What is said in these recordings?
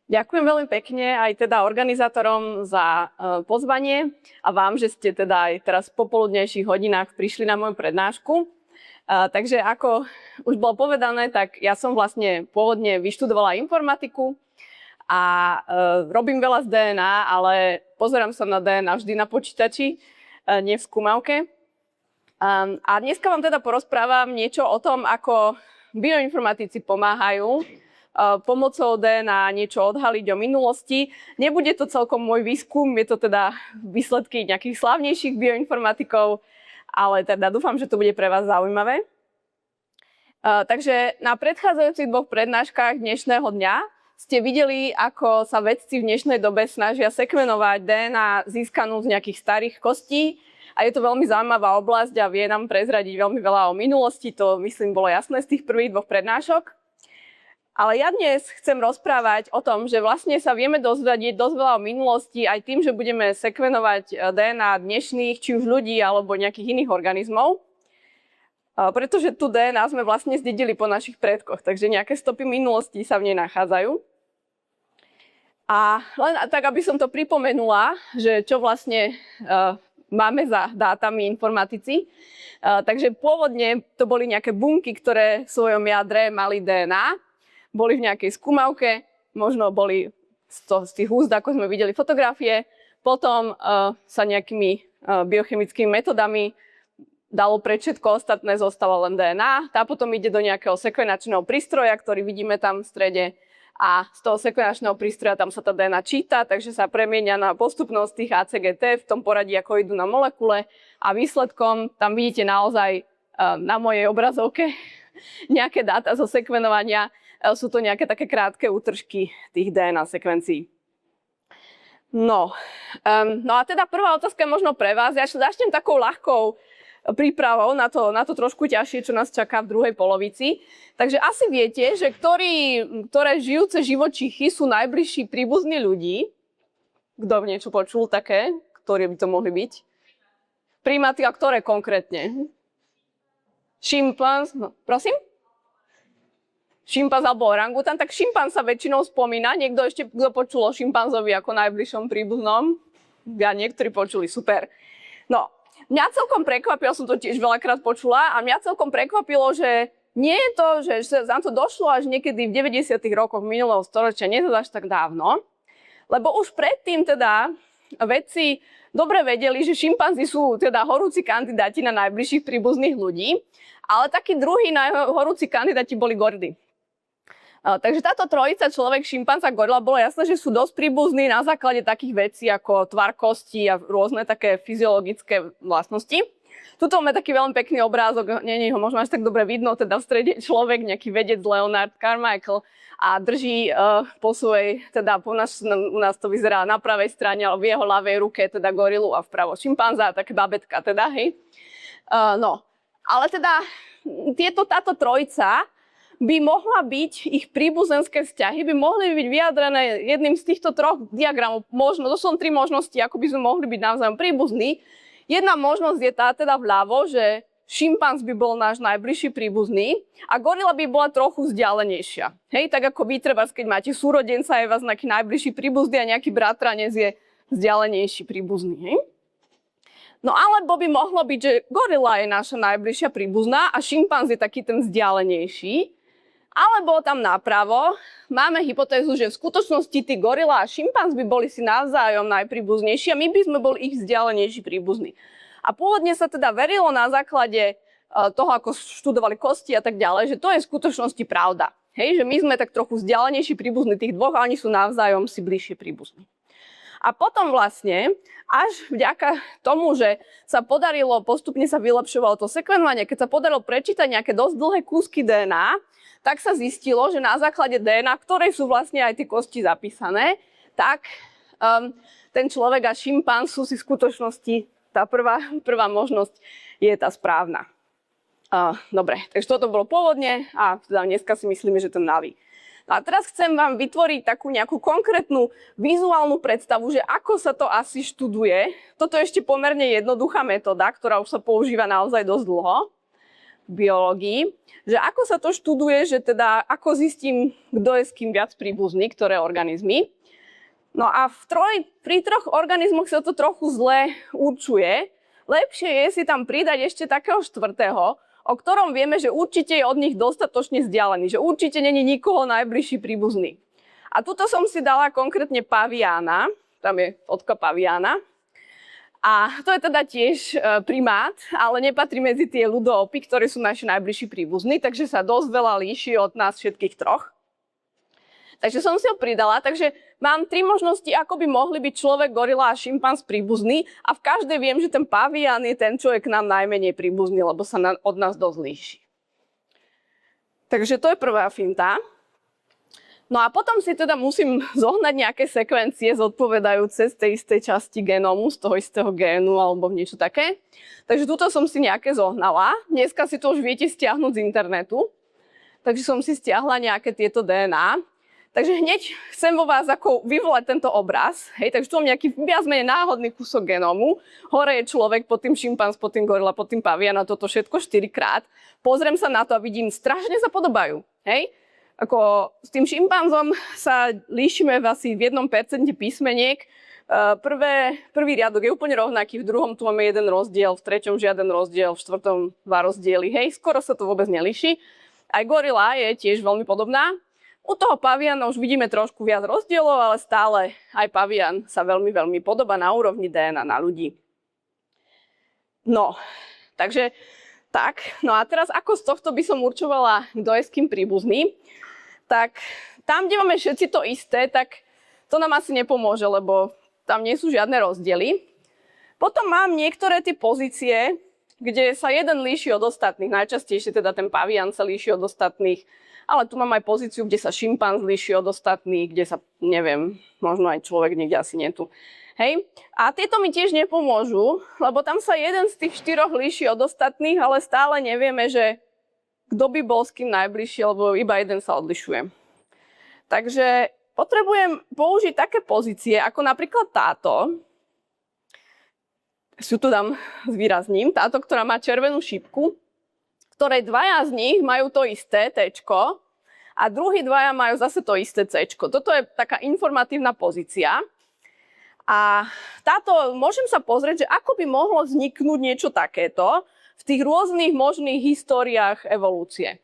Ďakujem veľmi pekne aj teda organizátorom za pozvanie a vám, že ste teda aj teraz v popoludnejších hodinách prišli na moju prednášku. Takže ako už bolo povedané, tak ja som vlastne pôvodne vyštudovala informatiku a robím veľa z DNA, ale pozerám sa na DNA vždy na počítači, nie v skúmavke. A dneska vám teda porozprávam niečo o tom, ako bioinformatici pomáhajú pomocou DNA niečo odhaliť o minulosti. Nebude to celkom môj výskum, je to teda výsledky nejakých slávnejších bioinformatikov, ale teda dúfam, že to bude pre vás zaujímavé. Takže na predchádzajúcich dvoch prednáškach dnešného dňa ste videli, ako sa vedci v dnešnej dobe snažia sekvenovať DNA získanú z nejakých starých kostí. A je to veľmi zaujímavá oblasť a vie nám prezradiť veľmi veľa o minulosti. To, myslím, bolo jasné z tých prvých dvoch prednášok. Ale ja dnes chcem rozprávať o tom, že vlastne sa vieme dozvedieť dosť veľa o minulosti aj tým, že budeme sekvenovať DNA dnešných, či už ľudí, alebo nejakých iných organizmov. Pretože tu DNA sme vlastne zdedili po našich predkoch, takže nejaké stopy minulosti sa v nej nachádzajú. A len tak, aby som to pripomenula, že čo vlastne máme za dátami informatici. Takže pôvodne to boli nejaké bunky, ktoré v svojom jadre mali DNA. Boli v nejakej skúmavke, možno boli z tých úzd, ako sme videli fotografie. Potom sa nejakými biochemickými metodami dalo preč všetko ostatné, zostalo len DNA. Tá potom ide do nejakého sekvenačného prístroja, ktorý vidíme tam v strede. A z toho sekvenačného prístroja tam sa tá DNA číta, takže sa premieňa na postupnosť tých ACGT v tom poradí, ako idú na molekule. A výsledkom tam vidíte naozaj na mojej obrazovke nejaké dáta zo sekvenovania. Sú to nejaké také krátke útržky tých DNA sekvencií. No a teda prvá otázka je možno pre vás. Ja začnem takou ľahkou prípravou na to trošku ťažšie, čo nás čaká v druhej polovici. Takže asi viete, že ktoré žijúce živočíchy sú najbližší príbuzní ľudí. Kto niečo počul také? Ktoré by to mohli byť? Primáty, a ktoré konkrétne? Šimpanz, no, prosím? Šimpanz alebo orangutan, tak šimpanz sa väčšinou spomína. Niekto ešte počul o šimpanzovi ako najbližšom príbuznom? Ja, niektorí počuli, super. No, mňa celkom prekvapilo, som to tiež veľakrát počula, a mňa celkom prekvapilo, že nie je to, že za to došlo až niekedy v 90. rokoch minulého storočia, nie je to až tak dávno, lebo už predtým teda vedci dobre vedeli, že šimpanzi sú teda horúci kandidáti na najbližších príbuzných ľudí, ale takí druhí horúci kandidáti boli gorily. Takže táto trojica, človek, šimpanz a gorila, bolo jasné, že sú dosť príbuzní na základe takých vecí ako tvar kosti a rôzne také fyziologické vlastnosti. Tuto máme taký veľmi pekný obrázok, nie ho možno až tak dobre vidno, teda v strede človek, nejaký vedec Leonard Carmichael a drží po svojej, teda u nás to vyzerá na pravej strane, ale v jeho ľavej ruke teda gorilu a vpravo šimpanza, také babetka teda, hej. No, ale teda táto trojica by mohla byť, ich príbuzenské vzťahy by mohli byť vyjadrené jedným z týchto troch diagramov. Možno, to sú 3 možnosti, ako by sme mohli byť navzájom príbuzní. Jedna možnosť je tá teda vľavo, že šimpanz by bol náš najbližší príbuzný a gorila by bola trochu vzdialenejšia. Hej, tak ako vy treba, keď máte súrodenca, je vás nejaký najbližší príbuzný a nejaký bratranec je vzdialenejší príbuzný. Hej? No alebo by mohlo byť, že gorila je naša najbližšia príbuzná a šimpanz je taký ten vzdialenejší. Alebo tam napravo máme hypotézu, že v skutočnosti tí gorila a šimpanz by boli si navzájom najpríbuznejší a my by sme boli ich vzdialenejší príbuzní. A pôvodne sa teda verilo na základe toho, ako študovali kosti a tak ďalej, že to je v skutočnosti pravda. Hej, že my sme tak trochu vzdialenejší príbuzní tých dvoch a oni sú navzájom si bližšie príbuzní. A potom vlastne, až vďaka tomu, že sa podarilo, postupne sa vylepšovalo to sekvenovanie, keď sa podarilo prečítať nejaké dosť dlhé kúsky DNA, tak sa zistilo, že na základe DNA, ktorej sú vlastne aj tie kosti zapísané, tak ten človek a šimpanz sú si v skutočnosti, tá prvá možnosť je tá správna. Dobre, takže toto bolo pôvodne a teda dneska si myslíme, že to naví. A teraz chcem vám vytvoriť takú nejakú konkrétnu vizuálnu predstavu, že ako sa to asi študuje. Toto je ešte pomerne jednoduchá metóda, ktorá už sa používa naozaj dosť dlho. biológii, že ako sa to študuje, že teda ako zistím, kto je s kým viac príbuzný, ktoré organizmy. No a pri troch organizmoch sa to trochu zle určuje. Lepšie je si tam pridať ešte takého štvrtého, o ktorom vieme, že určite je od nich dostatočne vzdialený, že určite není nikoho najbližší príbuzný. A tuto som si dala konkrétne paviána, tam je fotka paviána. A to je teda tiež primát, ale nepatrí medzi tie ľudoopy, ktorí sú naši najbližší príbuzní, takže sa dosť veľa líši od nás všetkých troch. Takže som si ho pridala, takže mám 3 možnosti, ako by mohli byť človek, gorila a šimpanz príbuzný a v každej viem, že ten pavián je ten, čo je k nám najmenej príbuzný, lebo sa od nás dosť líši. Takže to je prvá finta. No a potom si teda musím zohnať nejaké sekvencie zodpovedajúce z tej istej časti genómu, z toho istého génu alebo niečo také. Takže tuto som si nejaké zohnala. Dneska si to už viete stiahnuť z internetu. Takže som si stiahla nejaké tieto DNA. Takže hneď chcem vo vás ako vyvolať tento obraz. Hej, takže tu mám nejaký viac menej náhodný kúsok genómu. Hore je človek, pod tým šimpanz, pod tým gorila, pod tým pavian a toto všetko 4-krát. Pozriem sa na to a vidím, strašne sa podobajú. Hej. Ako s tým šimpanzom sa líšime asi v 1% písmeniek. Prvý riadok je úplne rovnaký, v druhom tu máme jeden rozdiel, v treťom žiaden rozdiel, v štvrtom 2 rozdiely. Hej, skoro sa to vôbec nelíši. Aj gorila je tiež veľmi podobná. U toho paviana už vidíme trošku viac rozdielov, ale stále aj pavian sa veľmi, veľmi podobá na úrovni DNA na ľudí. No, takže tak. No a teraz ako z tohto by som určovala, kto je s kým príbuzný? Tak tam, kde máme všetci to isté, tak to nám asi nepomôže, lebo tam nie sú žiadne rozdiely. Potom mám niektoré tie pozície, kde sa jeden líši od ostatných. Najčastejšie teda ten pavian sa líši od ostatných, ale tu mám aj pozíciu, kde sa šimpanz líši od ostatných, kde sa, neviem, možno aj človek niekde asi nie tu. Hej? A tieto mi tiež nepomôžu, lebo tam sa jeden z tých 4 líši od ostatných, ale stále nevieme, že kto by bol s kým najbližšie, lebo iba jeden sa odlišuje. Takže potrebujem použiť také pozície, ako napríklad táto. Tu dám zvýrazním. Táto, ktorá má červenú šípku, ktorej 2 z nich majú to isté T-čko a druhí 2 majú zase to isté C-čko. Toto je taká informatívna pozícia. A táto, môžem sa pozrieť, že ako by mohlo vzniknúť niečo takéto v tých rôznych možných históriách evolúcie.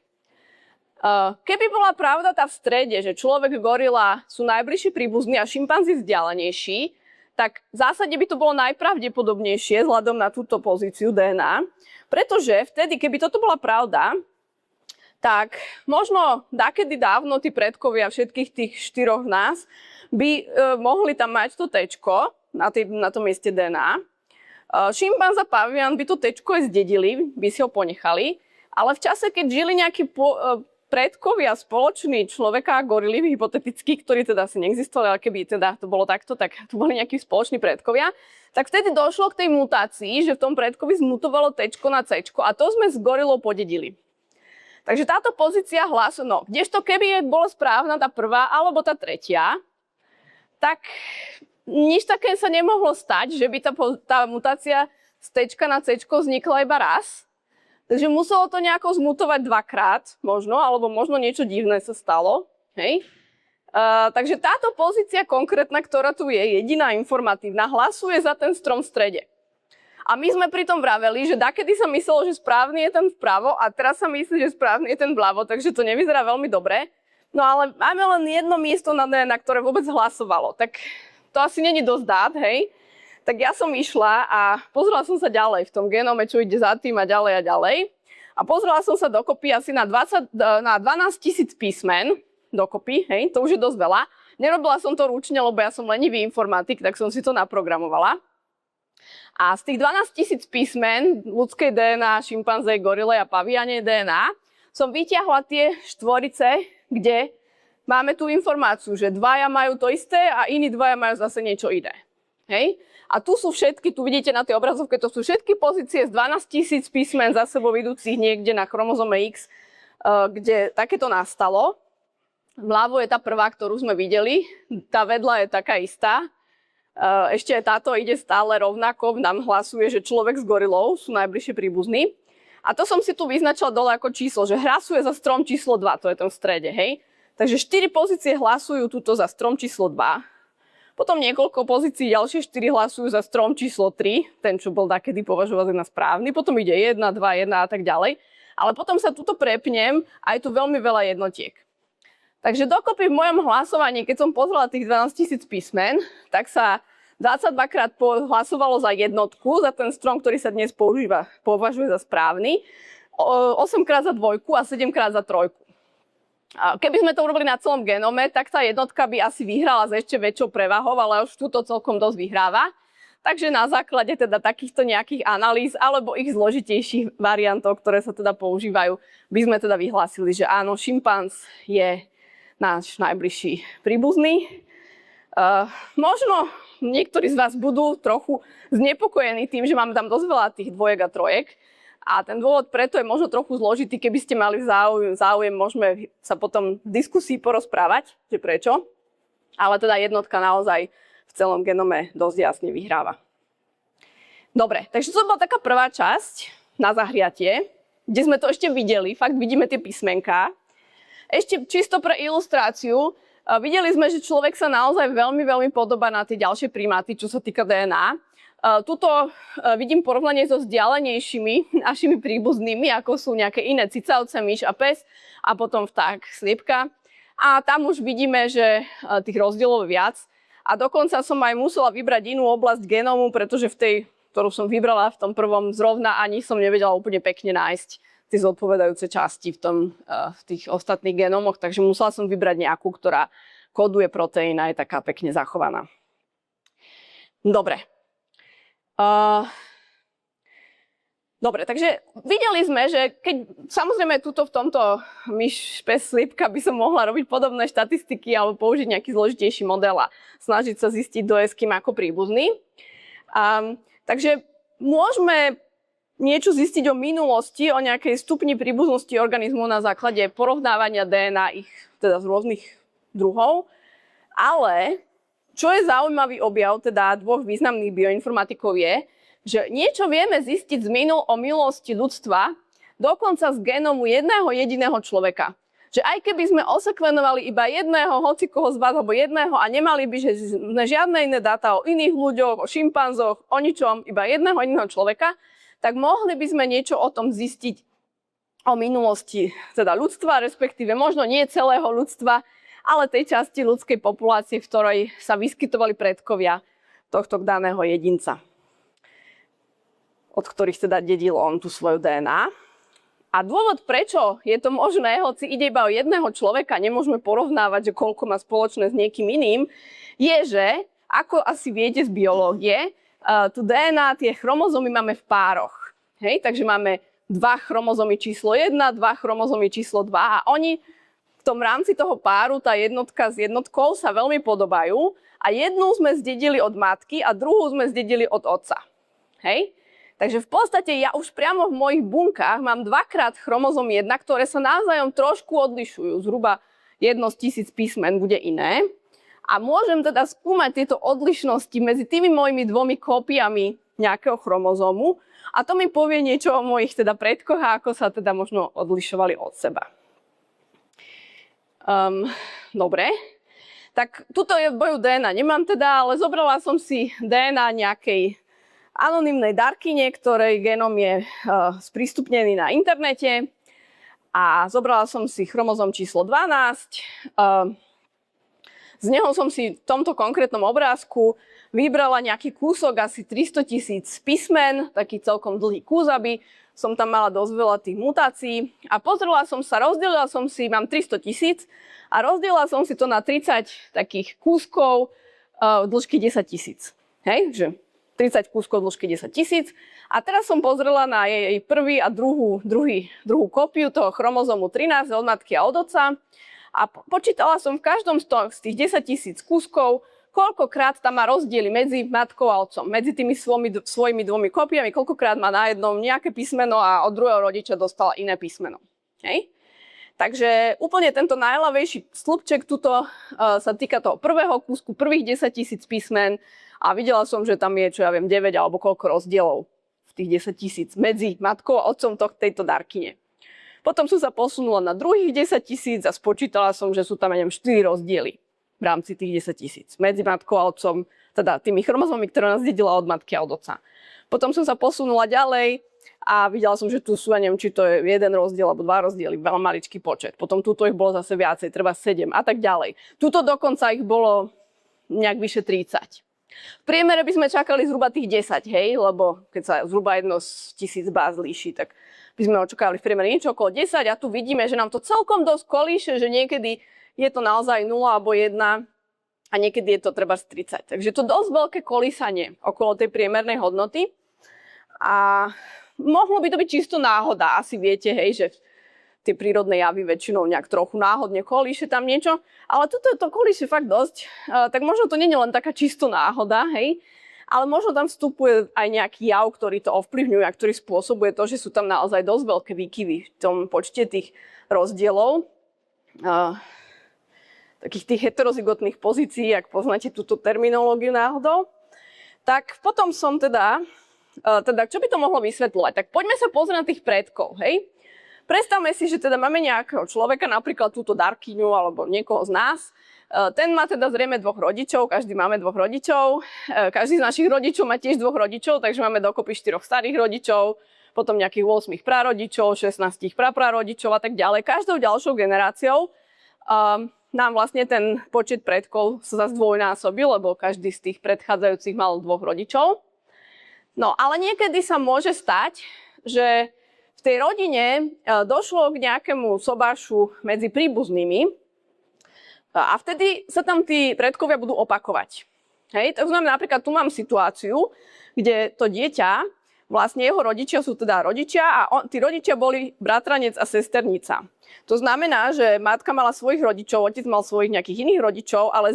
Keby bola pravda tá v strede, že človek, gorila sú najbližší príbuzní a šimpanzi vzdialenejší, tak v zásade by to bolo najpravdepodobnejšie vzhľadom na túto pozíciu DNA, pretože vtedy, keby toto bola pravda, tak možno dakedy dávno tí predkovia všetkých tých 4 nás by mohli tam mať to T-čko na tom mieste DNA. Šimpanz a pavian by to T-čko aj zdedili, by si ho ponechali, ale v čase, keď žili nejakí predkovia spoloční človeka a gorily, hypoteticky, ktorí teda asi neexistovali, ale keby teda to bolo takto, tak to boli nejakí spoloční predkovia, tak vtedy došlo k tej mutácii, že v tom predkovi zmutovalo T-čko na C-čko a to sme s gorilou podedili. Takže táto pozícia hlasu, no, kdežto keby bola správna tá prvá alebo tá tretia, tak nič také sa nemohlo stať, že by tá mutácia z T-čka na C-čko vznikla iba raz. Takže muselo to nejako zmutovať 2-krát, možno, alebo možno niečo divné sa stalo. Hej? Takže táto pozícia konkrétna, ktorá tu je, jediná informatívna, hlasuje za ten strom v strede. A my sme pritom vraveli, že dakedy sa myslelo, že správny je ten vpravo a teraz sa myslí, že správny je ten vľavo, takže to nevyzerá veľmi dobre. No ale máme len jedno miesto na DNA, ktoré vôbec hlasovalo. Tak to asi není dosť dát, hej? Tak ja som išla a pozrela som sa ďalej v tom genome, čo ide za tým a ďalej a ďalej. A pozrela som sa dokopy asi na 12 000 písmen dokopy, hej? To už je dosť veľa. Nerobila som to ručne, lebo ja som lenivý informatik, tak som si to naprogramovala. A z tých 12 000 písmen ľudskej DNA, šimpanzej, gorile a paviane DNA som vyťahla tie štvorice, kde máme tú informáciu, že 2 majú to isté a iní 2 majú zase niečo iné. Hej? A tu sú všetky, tu vidíte na tej obrazovke, to sú všetky pozície z 12 000 písmen za sebou idúcich niekde na chromozome X, kde takéto nastalo. Vľavo je tá prvá, ktorú sme videli, tá vedľa je taká istá. Ešte táto ide stále rovnako, nám hlasuje, že človek s gorilou sú najbližšie príbuzní. A to som si tu vyznačila dole ako číslo, že hlasuje za strom číslo 2, to je ten v strede, hej. Takže 4 pozície hlasujú tuto za strom číslo 2. Potom niekoľko pozícií, ďalšie 4 hlasujú za strom číslo 3, ten, čo bol dakedy považovaný za správny. Potom ide 1, 2, 1 a tak ďalej. Ale potom sa tuto prepnem a je tu veľmi veľa jednotiek. Takže dokopy v mojom hlasovaní, keď som pozrela tých 12 000 písmen, tak sa 22 krát hlasovalo za jednotku, za ten strom, ktorý sa dnes považuje za správny, 8 krát za dvojku a 7 krát za trojku. A keby sme to urobili na celom genome, tak tá jednotka by asi vyhrala s ešte väčšou prevahou, ale už túto celkom dosť vyhráva. Takže na základe teda takýchto nejakých analýz alebo ich zložitejších variantov, ktoré sa teda používajú, by sme teda vyhlásili, že áno, šimpanz je náš najbližší príbuzný. Možno niektorí z vás budú trochu znepokojení tým, že máme tam dosť veľa tých dvojek a trojek. A ten dôvod preto je možno trochu zložitý. Keby ste mali záujem, môžeme sa potom v diskusii porozprávať, že prečo. Ale teda jednotka naozaj v celom genome dosť jasne vyhráva. Dobre, takže to bola taká prvá časť na zahriatie, kde sme to ešte videli. Fakt vidíme tie písmenká. Ešte čisto pre ilustráciu. Videli sme, že človek sa naozaj veľmi, veľmi podobá na tie ďalšie primáty, čo sa týka DNA. Tuto vidím porovnanie so vzdialenejšími našimi príbuznými, ako sú nejaké iné cicavce, myš a pes a potom vták, sliepka. A tam už vidíme, že tých rozdielov je viac. A dokonca som aj musela vybrať inú oblasť genómu, pretože v tej, ktorú som vybrala v tom prvom zrovna, ani som nevedela úplne pekne nájsť tie zodpovedajúce časti v tých ostatných genómoch, takže musela som vybrať nejakú, ktorá kóduje proteín a je taká pekne zachovaná. Dobre. Dobre, takže videli sme, že keď samozrejme tuto v tomto myš, pes, slípka by som mohla robiť podobné štatistiky alebo použiť nejaký zložitejší model a snažiť sa zistiť, kto je s kým ako príbuzný. Takže môžeme niečo zistiť o minulosti, o nejakej stupni príbuznosti organizmu na základe porovnávania DNA ich teda z rôznych druhov. Ale čo je zaujímavý objav teda dvoch významných bioinformatikov je, že niečo vieme zistiť o minulosti ľudstva dokonca z genómu jedného jediného človeka. Že aj keby sme osekvenovali iba jedného, hocikoho z vás alebo jedného a nemali by žiadne iné dáta o iných ľuďoch, o šimpanzoch, o ničom, iba jedného jediného človeka, tak mohli by sme niečo o tom zistiť o minulosti teda ľudstva, respektíve možno nie celého ľudstva, ale tej časti ľudskej populácie, v ktorej sa vyskytovali predkovia tohto daného jedinca, od ktorých teda dedil on tú svoju DNA. A dôvod, prečo je to možné, hoci ide iba o jedného človeka, nemôžeme porovnávať, že koľko má spoločné s niekým iným, je, že, ako asi viete z biológie, tu DNA, tie chromozómy máme v pároch. Hej? Takže máme 2 chromozómy číslo 1, 2 chromozómy číslo 2 a oni v tom rámci toho páru, tá jednotka s jednotkou sa veľmi podobajú a jednu sme zdedili od matky a druhú sme zdedili od otca. Hej? Takže v podstate ja už priamo v mojich bunkách mám 2-krát chromozóm 1, ktoré sa navzájom trošku odlišujú. Zhruba 1 z 1000 písmen bude iné. A môžem teda skúmať tieto odlišnosti medzi tými mojimi 2 kópiami nejakého chromozómu a to mi povie niečo o mojich teda predkoch a ako sa teda možno odlišovali od seba. Dobre, tak tuto je moju DNA nemám teda, ale zobrala som si DNA nejakej anonymnej darkyne, ktorej genóm je sprístupnený na internete a zobrala som si chromozóm číslo 12. Z neho som si v tomto konkrétnom obrázku vybrala nejaký kúsok, asi 300 000 písmen, taký celkom dlhý kus, aby som tam mala dosť veľa tých mutácií. A pozrela som sa, rozdelila som si, mám 300 000 a rozdelila som si to na 30 takých kúskov dĺžky 10 000. Hej, že 30 kúskov dĺžky 10 000. A teraz som pozrela na jej prvý a druhú kópiu toho chromozómu 13 od matky a od otca. A počítala som v každom z tých 10 000 kúskov, koľkokrát tam má rozdiely medzi matkou a otcom, medzi tými svojimi 2 kópiami, koľkokrát má na jednom nejaké písmeno a od druhého rodiča dostala iné písmeno. Hej? Takže úplne tento najľavejší slupček tuto sa týka toho prvého kúsku, prvých 10 000 písmen a videla som, že tam je, čo ja viem, 9 alebo koľko rozdielov v tých 10 000 medzi matkou a otcom tejto darkyne. Potom som sa posunula na druhých 10 000 a spočítala som, že sú tam, neviem, 4 rozdiely v rámci tých 10 000 medzi matkou a otcom, teda tými chromozomami, ktoré nás dedila od matky a od otca. Potom som sa posunula ďalej a videla som, že tu sú, ja neviem, či to je jeden rozdiel alebo 2 rozdiely, veľmi maličký počet. Potom tuto ich bolo zase viacej, treba 7 a tak ďalej. Tuto dokonca ich bolo nejak vyše 30. V priemere by sme čakali zhruba tých 10, hej, lebo keď sa zhruba jedno z 1000 báz líši, tak by sme očakávali v priemere niečo okolo 10 a tu vidíme, že nám to celkom dosť kolíše, že niekedy je to naozaj 0 alebo 1 a niekedy je to treba 30. Takže to dosť veľké kolísanie okolo tej priemernej hodnoty a mohlo by to byť čisto náhoda. Asi viete, hej, že tie prírodné javy väčšinou nejak trochu náhodne kolíše tam niečo, ale toto to kolíše fakt dosť, tak možno to nie je len taká čisto náhoda, hej, ale možno tam vstupuje aj nejaký jav, ktorý to ovplyvňuje a ktorý spôsobuje to, že sú tam naozaj dosť veľké výkyvy v tom počte tých rozdielov, takých tých heterozygotných pozícií, ak poznáte túto terminológiu náhodou. Tak potom som teda, čo by to mohlo vysvetľovať? Tak poďme sa pozrieť na tých predkov, hej? Predstavme si, že teda máme nejakého človeka, napríklad túto darkyňu alebo niekoho z nás. Ten má teda zrejme 2 rodičov, každý máme 2 rodičov. Každý z našich rodičov má tiež 2 rodičov, takže máme dokopy 4 starých rodičov, potom nejakých 8 prarodičov, 16 praprarodičov a tak ďalej. Každou ďalšou generáciou nám vlastne ten počet predkov sa zase zdvojnásobil, lebo každý z tých predchádzajúcich mal 2 rodičov. No, ale niekedy sa môže stať, že v tej rodine došlo k nejakému sobášu medzi príbuznými a vtedy sa tam tí predkovia budú opakovať. Hej? To znamená, napríklad tu mám situáciu, kde to dieťa, vlastne jeho rodičia sú teda rodičia a tí rodičia boli bratranec a sesternica. To znamená, že matka mala svojich rodičov, otec mal svojich nejakých iných rodičov, ale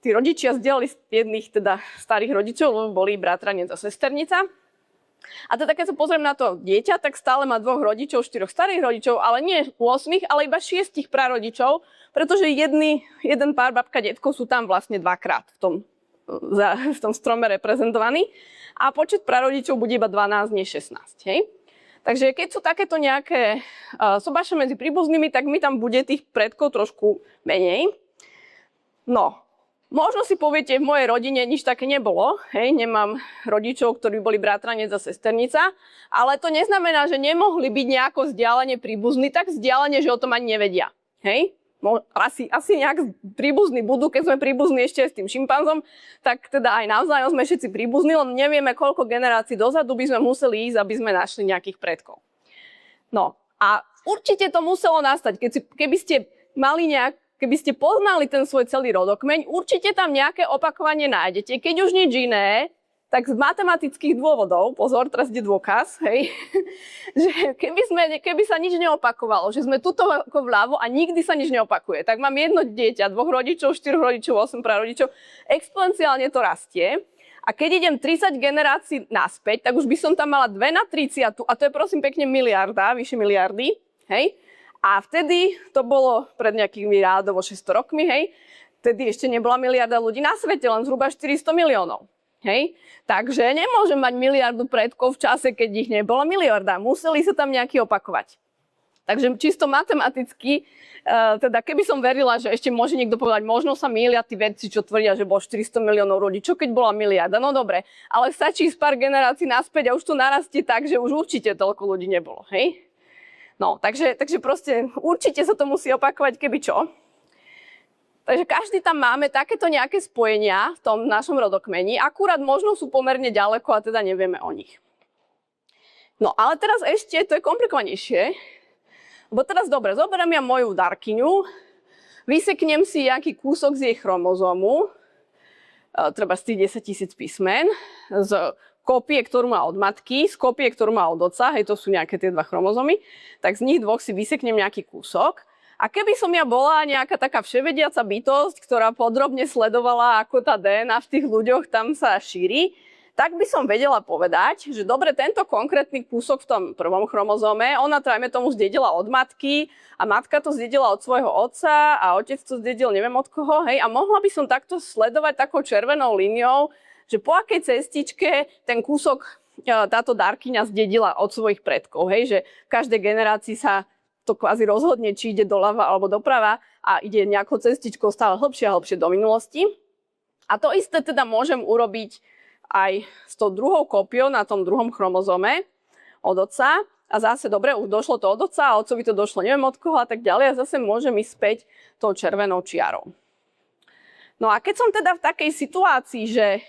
tí rodičia zdieľali jedných teda starých rodičov, lebo boli bratranec a sesternica. A teda keď sa pozriem na to dieťa, tak stále má 2 rodičov, 4 starých rodičov, ale nie 8, ale iba 6 prarodičov, pretože jeden pár babka, detko sú tam vlastne 2-krát v tom strome reprezentovaní a počet prarodičov bude iba 12, nie 16. Hej? Takže keď sú takéto nejaké sobáše medzi príbuznými, tak mi tam bude tých predkov trošku menej. No, možno si poviete, v mojej rodine nič také nebolo, hej, nemám rodičov, ktorí boli bratranec a sesternica, ale to neznamená, že nemohli byť nejako vzdialene príbuzní, tak vzdialene, že o tom ani nevedia, hej. Asi nejak príbuzní budú, keď sme príbuzní ešte s tým šimpanzom, tak teda aj navzájom sme všetci príbuzní, len nevieme, koľko generácií dozadu by sme museli ísť, aby sme našli nejakých predkov. No a určite to muselo nastať, keby ste poznali ten svoj celý rodokmeň, určite tam nejaké opakovanie nájdete. Keď už nič iné, tak z matematických dôvodov, pozor, teraz ide dôkaz, hej, že keby sa nič neopakovalo, že sme tuto vľavo a nikdy sa nič neopakuje, tak mám jedno dieťa, 2 rodičov, 4 rodičov, 8 prarodičov, exponenciálne to rastie. A keď idem 30 generácií naspäť, tak už by som tam mala 2 na 30, a to je prosím pekne miliarda, vyše miliardy, hej. A vtedy, to bolo pred nejakými rádovo 600 rokmi, hej, vtedy ešte nebola miliarda ľudí na svete, len zhruba 400 miliónov. Hej? Takže nemôžem mať miliardu predkov v čase, keď ich nebolo miliarda. Museli sa tam nejaký opakovať. Takže čisto matematicky, teda keby som verila, že ešte môže niekto povedať, možno sa mýlia tí vedci, čo tvrdia, že bolo 400 miliónov rodičov, keď bola miliarda. No dobre, ale stačí z pár generácií naspäť a už to narastie tak, že už určite toľko ľudí nebolo. Hej? No, takže proste určite sa to musí opakovať, keby čo. Takže každý tam máme takéto nejaké spojenia v tom našom rodokmeni, akurát možno sú pomerne ďaleko a teda nevieme o nich. No ale teraz ešte, to je komplikovanejšie, lebo teraz dobre, zoberiem ja moju darkyňu, vyseknem si nejaký kúsok z jej chromozómu, treba z tých 10 000 písmen, z kópie, ktorú má od matky, z kópie, ktorú má od otca, hej, to sú nejaké tie 2 chromozómy, tak z nich 2 si vyseknem nejaký kúsok. A keby som ja bola nejaká taká vševediaca bytosť, ktorá podrobne sledovala, ako tá DNA v tých ľuďoch tam sa šíri, tak by som vedela povedať, že dobre, tento konkrétny kúsok v tom prvom chromozóme, ona trajme tomu zdedila od matky a matka to zdedila od svojho otca a otec to zdedil neviem od koho, hej, a mohla by som takto sledovať takou červenou líniou, že po akej cestičke ten kúsok táto dárkyňa zdedila od svojich predkov, hej, že v každej generácii sa to kvázi rozhodne, či ide doľava alebo doprava a ide nejakou cestičkou stále hlbšie a hlbšie do minulosti. A to isté teda môžem urobiť aj s tou druhou kópiou na tom druhom chromozome od otca. A zase, dobre, už došlo to od otca a otcovi to došlo neviem od koho a tak ďalej a zase môžem ísť späť tou červenou čiarou. No a keď som teda v takej situácii, že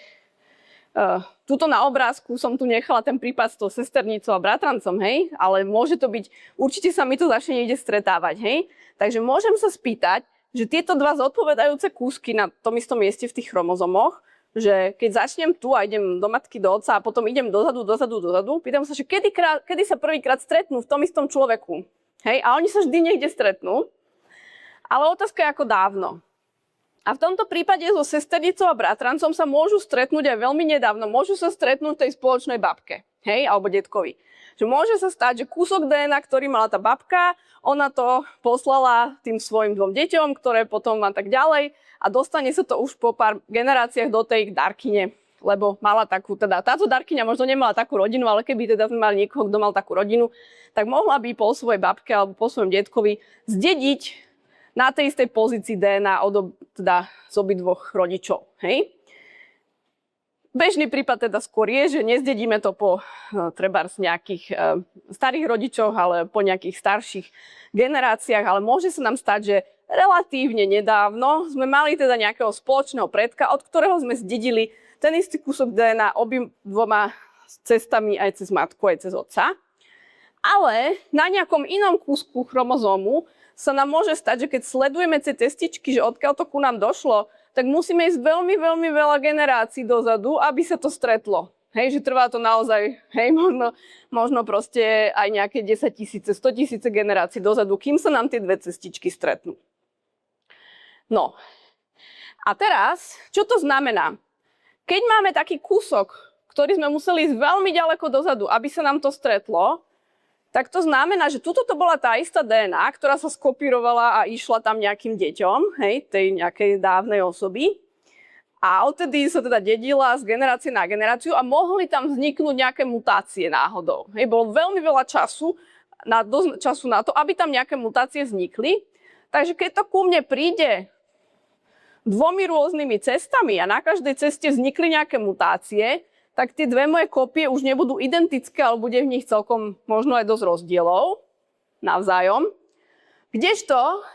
tuto na obrázku som tu nechala ten prípad s tou sesternicou a bratrancom, hej, ale môže to byť, určite sa mi to začne niekde stretávať, hej, takže môžem sa spýtať, že tieto dva zodpovedajúce kúsky na tom istom mieste v tých chromozomoch, že keď začnem tu a idem do matky, do otca a potom idem dozadu, pýtam sa, že kedy sa prvýkrát stretnú v tom istom človeku. Hej? A oni sa vždy niekde stretnú. Ale otázka je, ako dávno. A v tomto prípade so sesternicou a bratrancom sa môžu stretnúť aj veľmi nedávno. Môžu sa stretnúť v tej spoločnej babke, hej, alebo detkovi. Že môže sa stať, že kúsok DNA, ktorý mala tá babka, ona to poslala tým svojim dvom deťom, ktoré potom a tak ďalej. A dostane sa to už po pár generáciách do tej dárkyne, lebo mala takú, teda táto dárkyňa možno nemala takú rodinu, ale keby teda sme mali niekoho, kto mal takú rodinu, tak mohla by po svojej babke alebo po svojom detkovi zdediť na tej istej pozícii DNA teda z obidvoch rodičov. Hej? Bežný prípad teda skôr je, že nezdedíme to po trebárs nejakých starých rodičoch, ale po nejakých starších generáciách, ale môže sa nám stať, že relatívne nedávno sme mali teda nejakého spoločného predka, od ktorého sme zdedili ten istý kúsok DNA obidvoma cestami aj cez matku, aj cez otca. Ale na nejakom inom kúsku chromozómu sa nám môže stať, že keď sledujeme tie cestičky, že odkiaľ to ku nám došlo, tak musíme ísť veľmi, veľmi veľa generácií dozadu, aby sa to stretlo. Hej, že trvá to naozaj, hej, možno proste aj nejaké 10 000, 100 000 generácií dozadu, kým sa nám tie dve cestičky stretnú. No, a teraz, čo to znamená? Keď máme taký kúsok, ktorý sme museli ísť veľmi ďaleko dozadu, aby sa nám to stretlo, tak to znamená, že tuto to bola tá istá DNA, ktorá sa skopírovala a išla tam nejakým deťom, hej, tej nejakej dávnej osoby. A odtedy sa teda dedila z generácie na generáciu a mohli tam vzniknúť nejaké mutácie náhodou. Hej, bolo veľmi veľa času na to, aby tam nejaké mutácie vznikli. Takže keď to ku mne príde dvomi rôznymi cestami a na každej ceste vznikli nejaké mutácie, tak tie dve moje kópie už nebudú identické, ale bude v nich celkom možno aj dosť rozdielov navzájom. Kdežto,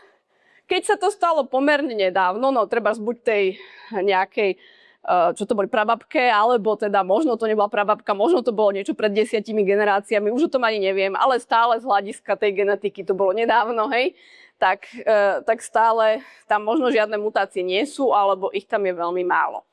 keď sa to stalo pomerne nedávno, no treba buď tej nejakej, čo to boli prababke, alebo teda možno to nebola prababka, možno to bolo niečo pred 10 generáciami, už o tom ani neviem, ale stále z hľadiska tej genetiky to bolo nedávno, hej, tak stále tam možno žiadne mutácie nie sú, alebo ich tam je veľmi málo.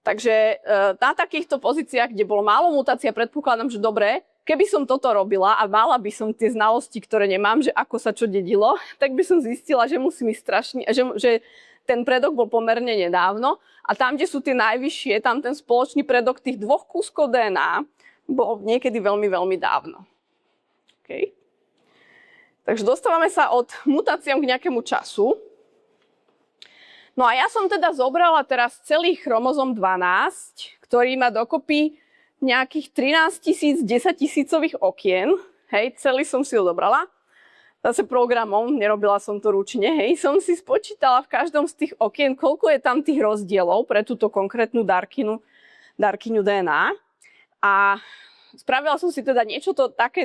Takže na takýchto pozíciách, kde bolo málo mutácií, predpokladám, že dobre, keby som toto robila a mala by som tie znalosti, ktoré nemám, že ako sa čo dedilo, tak by som zistila, že musím ísť strašne, že ten predok bol pomerne nedávno a tam, kde sú tie najvyššie, tam ten spoločný predok tých dvoch kúskov DNA bol niekedy veľmi, veľmi dávno. Okay. Takže dostávame sa od mutáciám k nejakému času. No a ja som teda zobrala teraz celý chromozom 12, ktorý má dokopy nejakých 13 000, 10 000 okien. Hej, celý som si ho zobrala. Zase programom, nerobila som to ručne, hej. Som si spočítala v každom z tých okien, koľko je tam tých rozdielov pre túto konkrétnu dárkyňu DNA. A spravila som si teda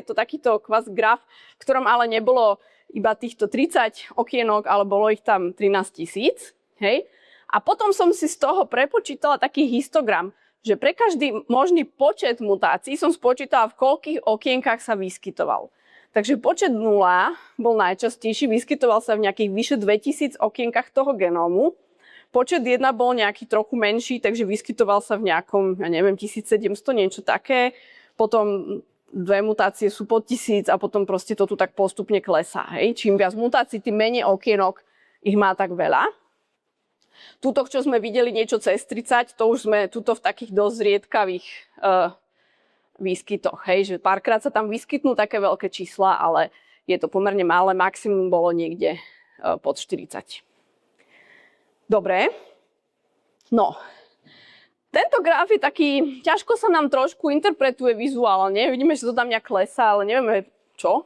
takýto kvás graf, v ktorom ale nebolo iba týchto 30 okienok, ale bolo ich tam 13 000. Hej. A potom som si z toho prepočítala taký histogram, že pre každý možný počet mutácií som spočítala, v koľkých okienkách sa vyskytoval. Takže počet 0 bol najčastejší, vyskytoval sa v nejakých vyše 2000 okienkách toho genómu. Počet 1 bol nejaký trochu menší, takže vyskytoval sa v nejakom, ja neviem, 1700, niečo také. Potom dve mutácie sú pod 1000 a potom proste to tu tak postupne klesá. Hej. Čím viac mutácií, tým menej okienok ich má tak veľa. Tuto, čo sme videli niečo cez 30, to už sme tuto v takých dosť riedkavých výskytoch. Hej, že párkrát sa tam vyskytnú také veľké čísla, ale je to pomerne malé, maximum bolo niekde pod 40. Dobre. No. Tento graf je taký, ťažko sa nám trošku interpretuje vizuálne, vidíme, že to tam nejak klesá, ale nevieme čo.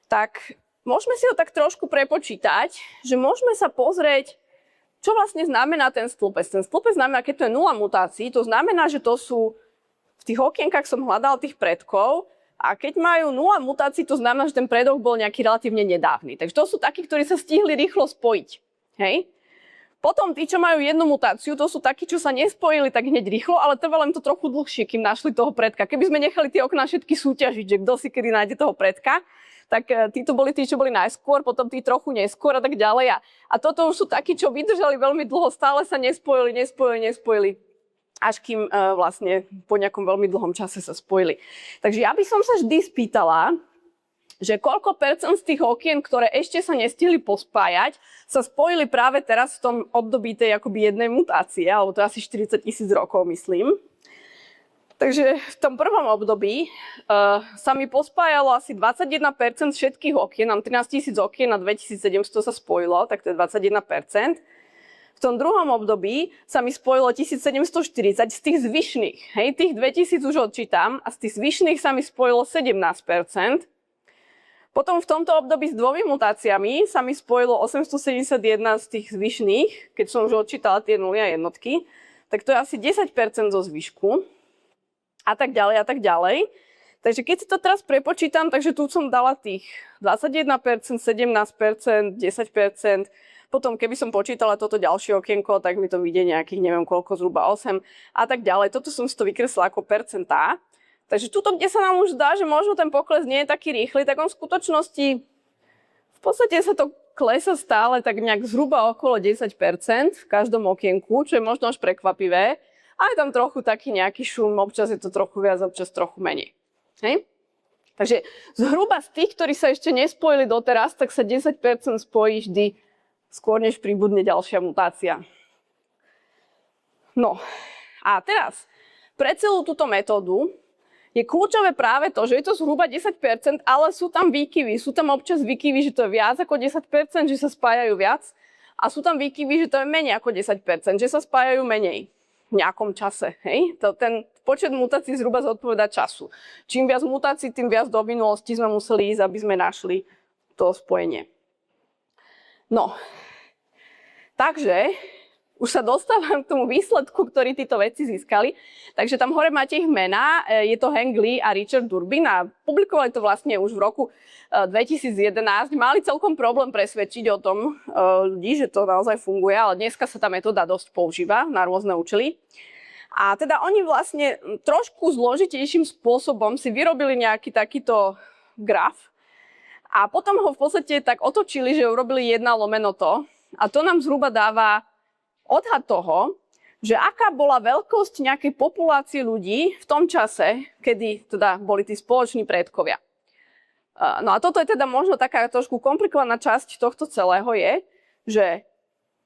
Tak môžeme si ho tak trošku prepočítať, že môžeme sa pozrieť, čo vlastne znamená ten stĺpec. Ten stĺpec znamená, keď to je 0 mutácií, to znamená, že to sú, v tých okienkach som hľadal tých predkov, a keď majú 0 mutácií, to znamená, že ten predok bol nejaký relatívne nedávny. Takže to sú takí, ktorí sa stihli rýchlo spojiť. Hej? Potom tí, čo majú 1 mutáciu, to sú takí, čo sa nespojili tak hneď rýchlo, ale trvalo im to trochu dlhšie, kým našli toho predka. Keby sme nechali tie okná všetky súťažiť, že kto si kedy nájde toho predka, tak títo boli tí, čo boli najskôr, potom tí trochu neskôr a tak ďalej. A toto už sú takí, čo vydržali veľmi dlho, stále sa nespojili, až kým vlastne po nejakom veľmi dlhom čase sa spojili. Takže ja by som sa vždy spýtala, že koľko percent z tých okien, ktoré ešte sa nestihli pospájať, sa spojili práve teraz v tom období tej akoby jednej mutácie, alebo to je asi 40 000 rokov, myslím. Takže v tom prvom období sa mi pospájalo asi 21% všetkých okien, nám 13 000 okien na 2700 sa spojilo, tak to je 21%. V tom druhom období sa mi spojilo 1740 z tých zvyšných. Hej, tých 2000 už odčítam a z tých zvyšných sa mi spojilo 17%. Potom v tomto období s 2 mutáciami sa mi spojilo 871 z tých zvyšných, keď som už odčítala tie nuly a jednotky, tak to je asi 10% zo zvyšku. A tak ďalej, a tak ďalej. Takže keď si to teraz prepočítam, takže tu som dala tých 21%, 17%, 10%. Potom keby som počítala toto ďalšie okienko, tak mi to vyjde nejakých, neviem koľko, zhruba 8 a tak ďalej. Toto som si to vykreslila ako percentá. Takže tuto, kde sa nám už zdá, že možno ten pokles nie je taký rýchly, tak on v skutočnosti, v podstate sa to klesa stále tak nejak zhruba okolo 10% v každom okienku, čo je možno až prekvapivé. A je tam trochu taký nejaký šum, občas je to trochu viac, občas trochu menej. Hej? Takže zhruba z tých, ktorí sa ešte nespojili doteraz, tak sa 10% spojí vždy skôr, než pribudne ďalšia mutácia. No a teraz, pre celú túto metódu je kľúčové práve to, že je to zhruba 10%, ale sú tam výkyvy. Sú tam občas výkyvy, že to je viac ako 10%, že sa spájajú viac. A sú tam výkyvy, že to je menej ako 10%, že sa spájajú menej v nejakom čase. Hej? Ten počet mutácií zhruba zodpovedá času. Čím viac mutácií, tým viac do minulosti sme museli ísť, aby sme našli to spojenie. No, takže už sa dostávam k tomu výsledku, ktorý títo vedci získali. Takže tam hore máte ich mená, je to Hank Lee a Richard Durbin a publikovali to vlastne už v roku 2011. Mali celkom problém presvedčiť o tom ľudí, že to naozaj funguje, ale dneska sa tá metóda dosť používa na rôzne účely. A teda oni vlastne trošku zložitejším spôsobom si vyrobili nejaký takýto graf a potom ho v podstate tak otočili, že urobili 1 lomeno to a to nám zhruba dáva odhad toho, že aká bola veľkosť nejakej populácie ľudí v tom čase, kedy teda boli tí spoloční predkovia. No a toto je teda možno taká trošku komplikovaná časť tohto celého je, že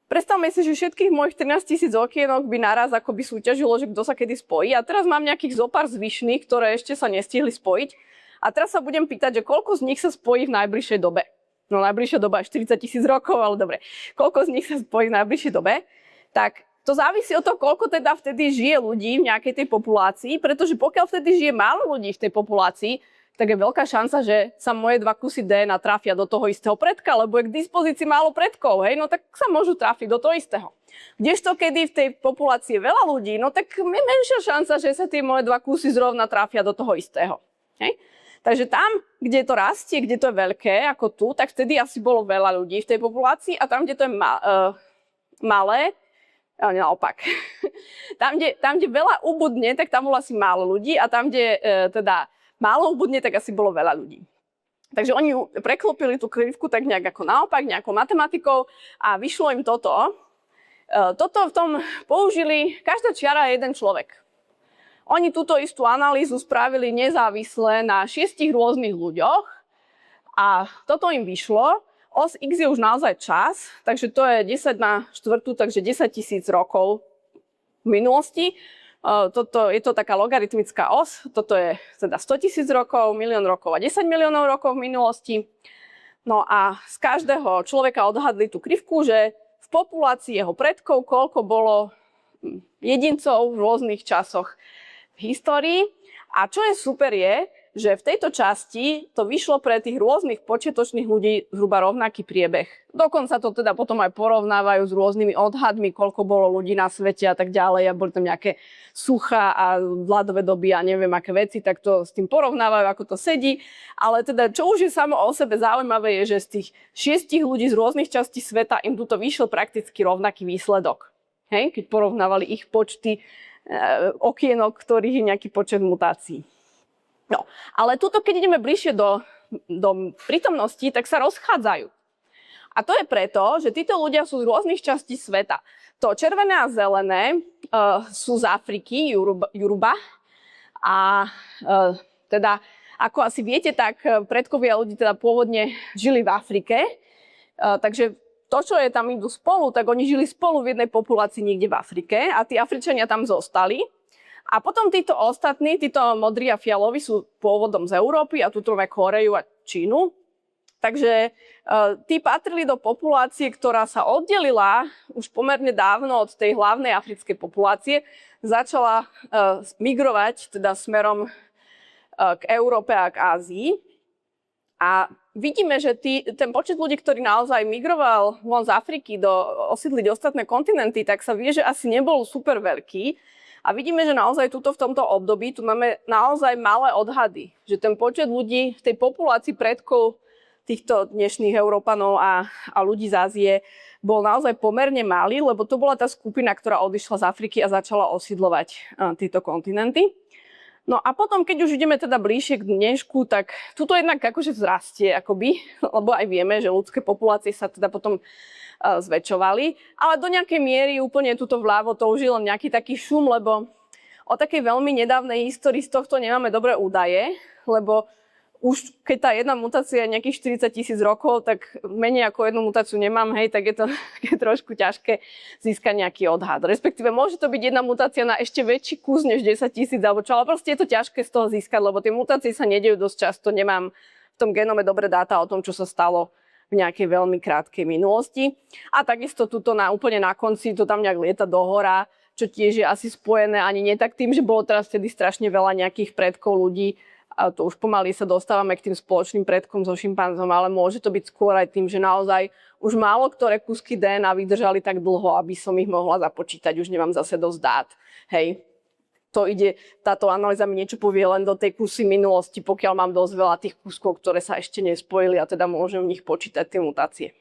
predstavme si, že všetkých mojich 13 000 okienok by naraz akoby súťažilo, že kto sa kedy spojí a teraz mám nejakých zopár zvyšných, ktoré ešte sa nestihli spojiť a teraz sa budem pýtať, že koľko z nich sa spojí v najbližšej dobe. No najbližšia doba je 40 000 rokov, ale dobre, koľko z nich sa spojí v najbližšej dobe. Tak to závisí od toho, koľko teda vtedy žije ľudí v nejakej tej populácii, pretože pokiaľ vtedy žije málo ľudí v tej populácii, tak je veľká šanca, že sa moje 2 kusy DNA trafia do toho istého predka, lebo je k dispozícii málo predkov, hej, no tak sa môžu trafiť do toho istého. Kdežto kedy v tej populácii je veľa ľudí, no tak je menšia šanca, že sa tie moje 2 kusy zrovna trafia do toho istého. Hej. Takže tam, kde to rastie, kde to je veľké, ako tu, tak vtedy asi bolo veľa ľudí v tej populácii a tam, kde to je malé, ale naopak. Tam, kde veľa ubudne, tak tam bolo asi málo ľudí a tam, kde teda málo ubudne, tak asi bolo veľa ľudí. Takže oni preklopili tú krivku tak nejak ako naopak, nejakou matematikou a vyšlo im toto. Toto v tom použili, každá čiara je jeden človek. Oni túto istú analýzu spravili nezávisle na 6 rôznych ľuďoch a toto im vyšlo. Os X je už naozaj čas, takže to je 10 na 4, takže 10 000 rokov v minulosti. Je to taká logaritmická os, toto je teda 100 000 rokov, 1 000 000 rokov a 10 miliónov rokov v minulosti. No a z každého človeka odhadli tú krivku, že v populácii jeho predkov koľko bolo jedincov v rôznych časoch v histórii. A čo je super je, že v tejto časti to vyšlo pre tých rôznych počiatočných ľudí zhruba rovnaký priebeh. Dokonca to teda potom aj porovnávajú s rôznymi odhadmi, koľko bolo ľudí na svete a tak ďalej. A boli tam nejaké suchá a ľadové doby a neviem aké veci, tak to s tým porovnávajú, ako to sedí. Ale teda, čo už je samo o sebe zaujímavé, je, že z tých 6 ľudí z rôznych častí sveta im tuto vyšiel prakticky rovnaký výsledok. Hej? Keď porovnávali ich počty okienok, ktorých je nejaký počet mutácií. No, ale tuto, keď ideme bližšie do prítomnosti, tak sa rozchádzajú. A to je preto, že títo ľudia sú z rôznych častí sveta. To červené a zelené sú z Afriky, Yoruba. A teda, ako asi viete, tak predkovia ľudí teda pôvodne žili v Afrike. Takže to, čo je tam idú spolu, tak oni žili spolu v jednej populácii niekde v Afrike a tí Afričania tam zostali. A potom títo ostatní, títo modrí a fialoví sú pôvodom z Európy a tuto máme Kóreu a Čínu. Takže tí patrili do populácie, ktorá sa oddelila už pomerne dávno od tej hlavnej africkej populácie. Začala migrovať teda smerom k Európe a k Ázii. A vidíme, že ten počet ľudí, ktorý naozaj migroval von z Afriky osídliť ostatné kontinenty, tak sa vie, že asi nebol super veľký. A vidíme, že naozaj v tomto období tu máme naozaj malé odhady. Že ten počet ľudí v tej populácii predkov týchto dnešných Európanov a ľudí z Ázie bol naozaj pomerne malý, lebo to bola tá skupina, ktorá odišla z Afriky a začala osídlovať tieto kontinenty. No a potom, keď už ideme teda bližšie k dnešku, tak tuto jednak akože vzrastie, akoby, lebo aj vieme, že ľudské populácie sa teda potom zväčšovali, ale do nejakej miery úplne tuto vľavo to už je len nejaký taký šum, lebo o takej veľmi nedávnej histórii z tohto nemáme dobré údaje, lebo už keď tá jedna mutácia je nejakých 40 000 rokov, tak menej ako jednu mutáciu nemám, hej, tak je to trošku ťažké získať nejaký odhad. Respektíve môže to byť jedna mutácia na ešte väčší kus než 10 000 alebo čo, ale proste je to ťažké z toho získať, lebo tie mutácie sa nedejú dosť často, nemám v tom genome dobré dáta o tom, čo sa stalo v nejakej veľmi krátkej minulosti. A takisto tuto úplne na konci to tam nejak lieta do hora, čo tiež je asi spojené ani nie tak tým, že bolo teraz vtedy strašne veľa nejakých predkov ľudí, a to už pomaly sa dostávame k tým spoločným predkom so šimpanzom, ale môže to byť skôr aj tým, že naozaj už málo ktoré kúsky DNA vydržali tak dlho, aby som ich mohla započítať. Už nemám zase dosť dát. Hej. Táto analýza mi niečo povie len do tej kusy minulosti, pokiaľ mám dosť veľa tých kúskov, ktoré sa ešte nespojili a teda môžem v nich počítať tie mutácie.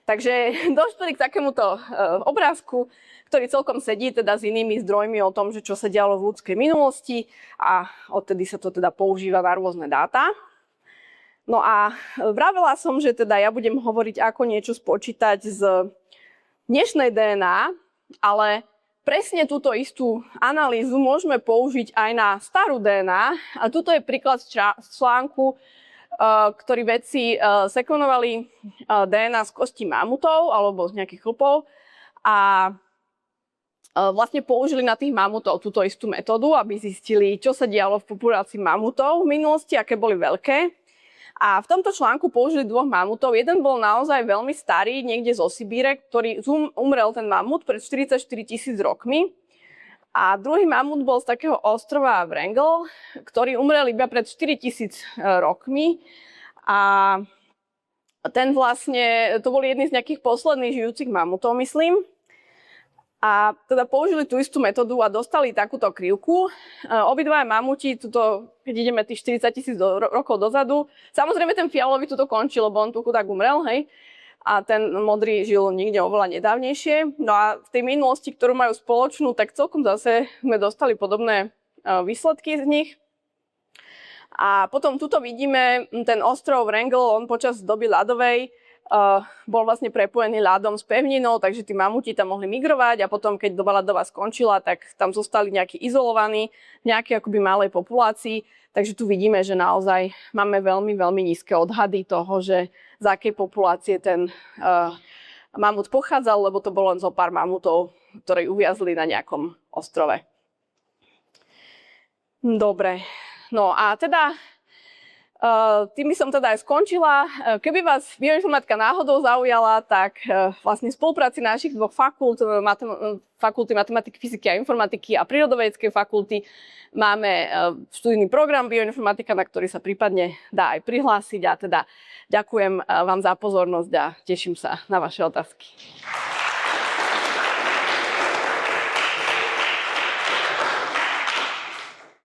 Takže došli k takémuto obrázku, ktorý celkom sedí teda s inými zdrojmi o tom, že čo sa dialo v ľudskej minulosti a odtedy sa to teda používa na rôzne dáta. No a vravela som, že teda ja budem hovoriť, ako niečo spočítať z dnešnej DNA, ale presne túto istú analýzu môžeme použiť aj na starú DNA. A tuto je príklad z článku, ktorí vedci sekvenovali DNA z kostí mamutov alebo z nejakých chlpov a vlastne použili na tých mamutov túto istú metódu, aby zistili, čo sa dialo v populácii mamutov v minulosti, aké boli veľké. A v tomto článku použili 2 mamutov. Jeden bol naozaj veľmi starý, niekde zo Sibíre, ktorý umrel ten mamut pred 44 000 rokmi. A druhý mamut bol z takého ostrova Wrangel, ktorý umrel iba pred 4000 rokmi. A ten vlastne, to boli jedni z nejakých posledných žijúcich mamutov, myslím. A teda použili tú istú metódu a dostali takúto krivku. Obidvaja mamuti, keď ideme tých 40 000 rokov dozadu, samozrejme ten fialový tuto končil, lebo on tu chudák umrel, hej. A ten modrý žil niekde oveľa nedávnejšie. No a v tej minulosti, ktorú majú spoločnú, tak celkom zase sme dostali podobné výsledky z nich. A potom tuto vidíme ten ostrov Wrangel, on počas doby ľadovej bol vlastne prepojený ľadom s pevninou, takže tí mamuti tam mohli migrovať a potom, keď doba ľadová skončila, tak tam zostali nejakí izolovaní, nejaké akoby malej populácii. Takže tu vidíme, že naozaj máme veľmi, veľmi nízke odhady toho, že z akej populácie ten mamut pochádzal, lebo to bolo len zo pár mamutov, ktorí uviazli na nejakom ostrove. Dobre, no a teda Tým by som teda aj skončila. Keby vás bioinformatika náhodou zaujala, tak vlastne v spolupráci našich dvoch fakult, fakulty matematiky, fyziky a informatiky a prírodovedeckej fakulty, máme študijný program bioinformatika, na ktorý sa prípadne dá aj prihlásiť. A teda ďakujem vám za pozornosť a teším sa na vaše otázky.